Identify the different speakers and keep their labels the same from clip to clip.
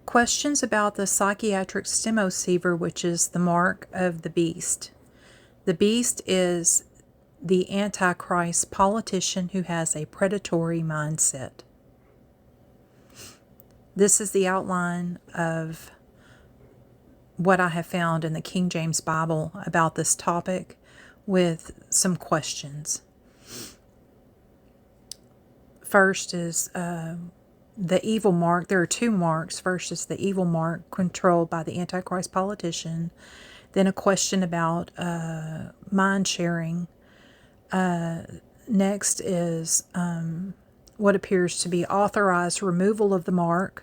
Speaker 1: Questions about the Psychiatric Stimoceiver, which is the mark of the beast. The beast is the Antichrist politician who has a predatory mindset. This is the outline of what I have found in the King James Bible about this topic, with some questions. First is the evil mark. There are two marks. First is the evil mark controlled by the Antichrist politician. Then a question about mind sharing. Next is what appears to be authorized removal of the mark.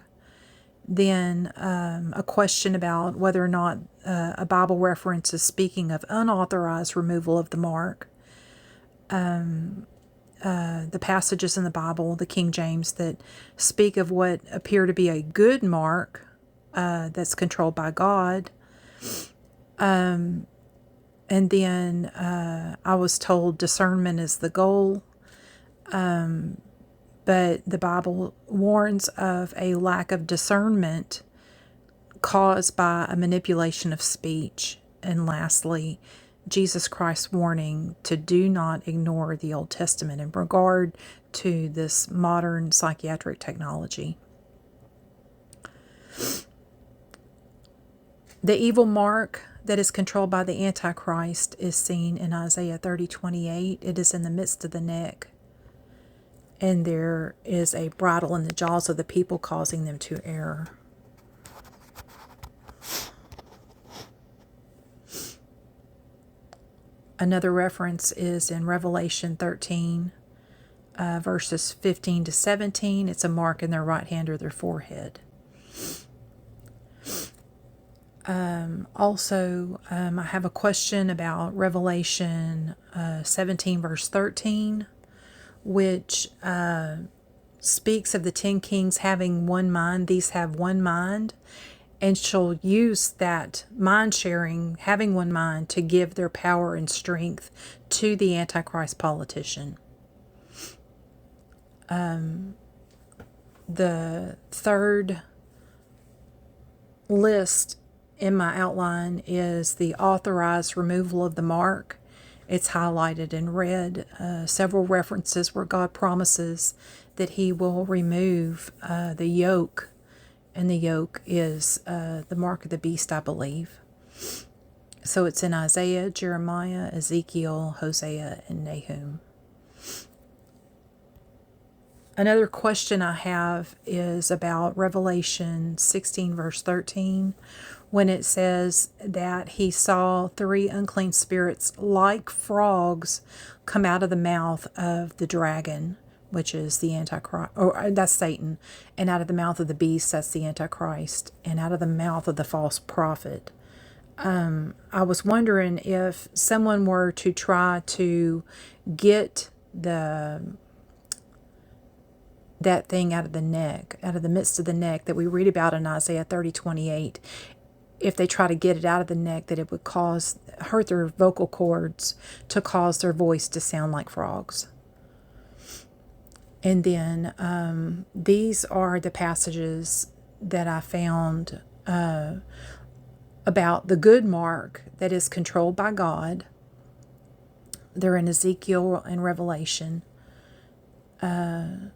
Speaker 1: Then a question about whether or not a Bible reference is speaking of unauthorized removal of the mark. The passages in the Bible, the King James, that speak of what appear to be a good mark that's controlled by God. And then I was told discernment is the goal. But the Bible warns of a lack of discernment caused by a manipulation of speech. And lastly, Jesus Christ's warning to do not ignore the Old Testament in regard to this modern psychiatric technology. The evil mark that is controlled by the Antichrist is seen in Isaiah 30:28. It is in the midst of the neck, and there is a bridle in the jaws of the people, causing them to err. Another reference is in Revelation 13, verses 15 to 17. It's a mark in their right hand or their forehead. Also, I have a question about Revelation 17, verse 13, which speaks of the 10 kings having one mind. These have one mind, and shall use that mind sharing, having one mind, to give their power and strength to the Antichrist politician. The third list in my outline is the authorized removal of the mark. It's highlighted in red. Several references where God promises that He will remove the yoke. And the yoke is the mark of the beast, I believe. So it's in Isaiah, Jeremiah, Ezekiel, Hosea, and Nahum. Another question I have is about Revelation 16, verse 13, when it says that he saw 3 unclean spirits like frogs come out of the mouth of the dragon, which is the Antichrist, or that's Satan, and out of the mouth of the beast, that's the Antichrist, and out of the mouth of the false prophet. I was wondering if someone were to try to get that thing out of the neck, out of the midst of the neck that we read about in Isaiah 30:28, if they try to get it out of the neck, that it would hurt their vocal cords to cause their voice to sound like frogs. And then these are the passages that I found about the good mark that is controlled by God. They're in Ezekiel and Revelation. And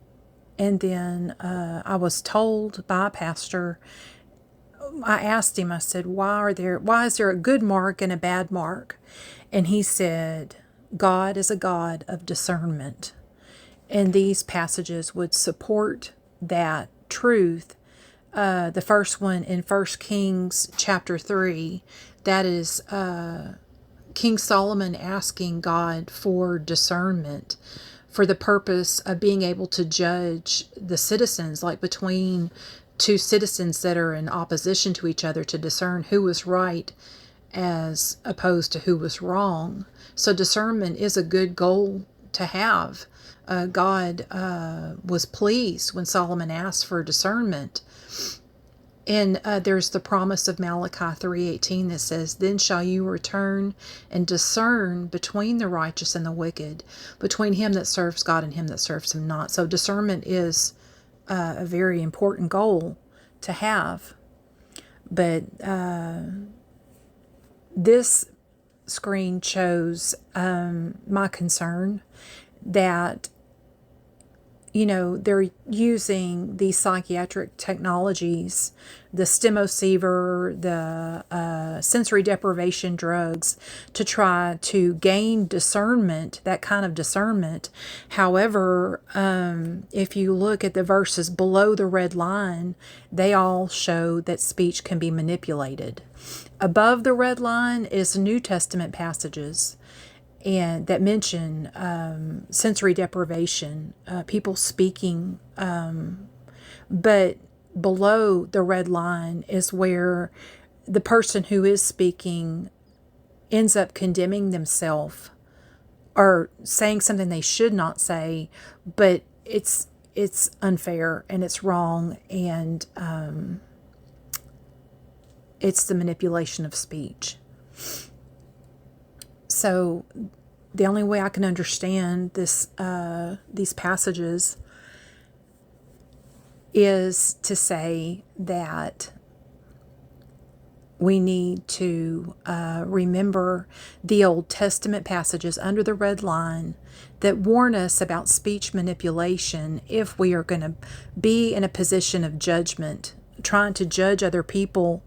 Speaker 1: then I was told by a pastor, I asked him, I said, why is there a good mark and a bad mark? And he said, God is a God of discernment. And these passages would support that truth. The first one in 1 Kings chapter 3, that is King Solomon asking God for discernment for the purpose of being able to judge the citizens, like between two citizens that are in opposition to each other, to discern who was right as opposed to who was wrong. So discernment is a good goal to have. God was pleased when Solomon asked for discernment. And there's the promise of Malachi 3:18 that says, then shall you return and discern between the righteous and the wicked, between him that serves God and him that serves him not. So discernment is a very important goal to have. But this screen shows my concern that, they're using these psychiatric technologies, the Stimoceiver, the sensory deprivation drugs, to try to gain discernment, that kind of discernment. However, if you look at the verses below the red line, they all show that speech can be manipulated. Above the red line is New Testament passages and that mention sensory deprivation, people speaking. But below the red line is where the person who is speaking ends up condemning themselves or saying something they should not say, but it's unfair and it's wrong, and it's the manipulation of speech. So the only way I can understand these passages is to say that we need to remember the Old Testament passages under the red line that warn us about speech manipulation if we are going to be in a position of judgment, trying to judge other people,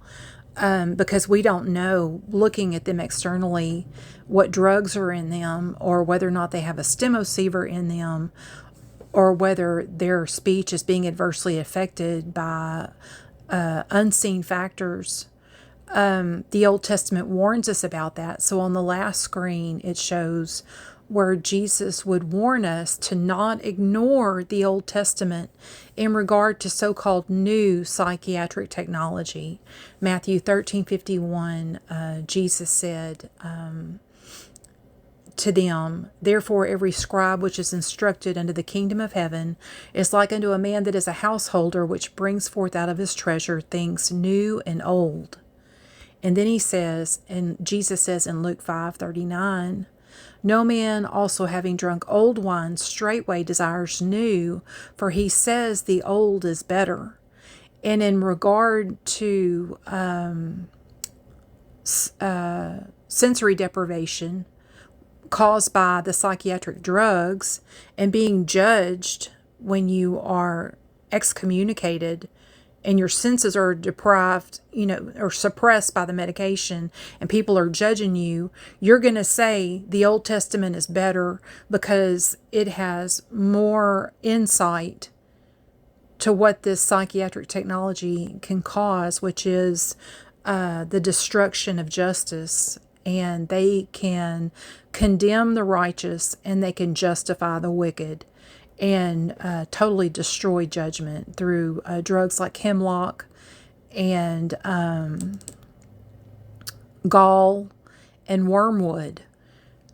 Speaker 1: because we don't know, looking at them externally, what drugs are in them, or whether or not they have a Stimoceiver in them, or whether their speech is being adversely affected by unseen factors. The Old Testament warns us about that. So on the last screen, it shows where Jesus would warn us to not ignore the Old Testament in regard to so-called new psychiatric technology. Matthew 13:51, Jesus said to them, "Therefore every scribe which is instructed unto the kingdom of heaven is like unto a man that is a householder, which brings forth out of his treasure things new and old." And then he says, and Jesus says in Luke 5:39, "No man also having drunk old wine straightway desires new, for he says the old is better." And in regard to sensory deprivation caused by the psychiatric drugs and being judged when you are excommunicated and your senses are deprived, or suppressed by the medication, and people are judging you, you're going to say the Old Testament is better because it has more insight to what this psychiatric technology can cause, which is the destruction of justice. And they can condemn the righteous and they can justify the wicked, and totally destroy judgment through drugs like hemlock and gall and wormwood.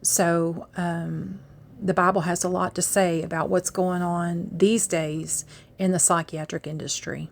Speaker 1: So the Bible has a lot to say about what's going on these days in the psychiatric industry.